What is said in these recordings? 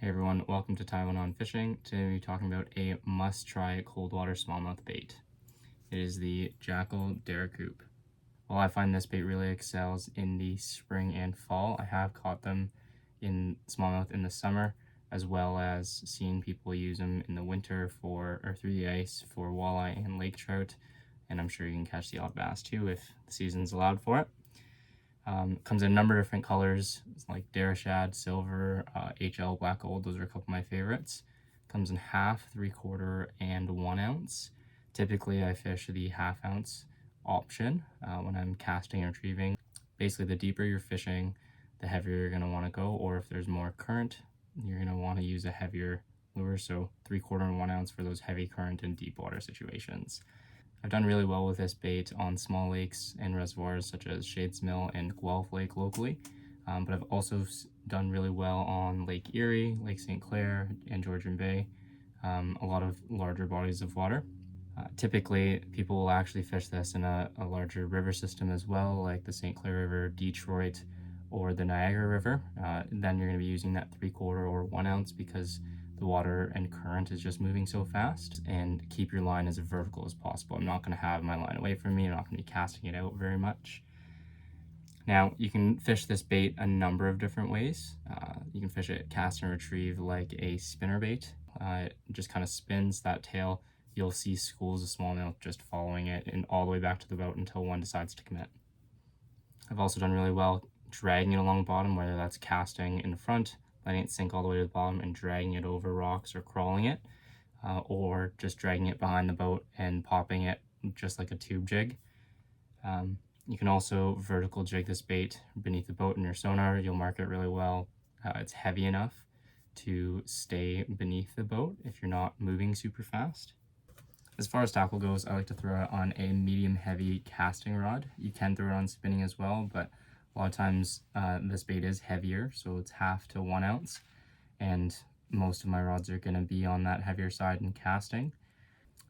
Hey everyone, welcome to Taiwan on Fishing. Today we'll be talking about a must-try cold water smallmouth bait. It is the Jackall Deracoup. While I find this bait really excels in the spring and fall, I have caught them in smallmouth in the summer, as well as seen people use them in the winter or through the ice for walleye and lake trout, and I'm sure you can catch the odd bass too if the season's allowed for it. Comes in a number of different colors, like Darashad, silver, HL, black gold. Those are a couple of my favorites. Comes in half, 3/4, and 1 ounce. Typically, I fish the half-ounce option when I'm casting and retrieving. Basically, the deeper you're fishing, the heavier you're going to want to go, or if there's more current, you're going to want to use a heavier lure. So 3/4 and 1 ounce for those heavy current and deep water situations. I've done really well with this bait on small lakes and reservoirs such as Shades Mill and Guelph Lake locally, but I've also done really well on Lake Erie, Lake St. Clair, and Georgian Bay, a lot of larger bodies of water. Typically, people will actually fish this in a larger river system as well, like the St. Clair River, Detroit, or the Niagara River. Then you're going to be using that 3/4 or 1 ounce because the water and current is just moving so fast, and keep your line as vertical as possible. I'm not going to have my line away from me. I'm not going to be casting it out very much. Now, you can fish this bait a number of different ways. You can fish it cast and retrieve like a spinner bait. It just kind of spins that tail. You'll see schools of smallmouth just following it and all the way back to the boat until one decides to commit. I've also done really well dragging it along the bottom, whether that's casting in the front, letting it sink all the way to the bottom and dragging it over rocks or crawling it, or just dragging it behind the boat and popping it just like a tube jig. You can also vertical jig this bait beneath the boat in your sonar. You'll mark it really well. It's heavy enough to stay beneath the boat if you're not moving super fast. As far as tackle goes, I like to throw it on a medium heavy casting rod. You can throw it on spinning as well, but a lot of times this bait is heavier, so it's half to 1 ounce, and most of my rods are going to be on that heavier side in casting.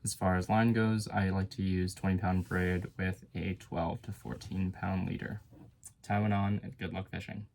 As far as line goes, I like to use 20-pound braid with a 12 to 14-pound leader. Taiwan on, and good luck fishing.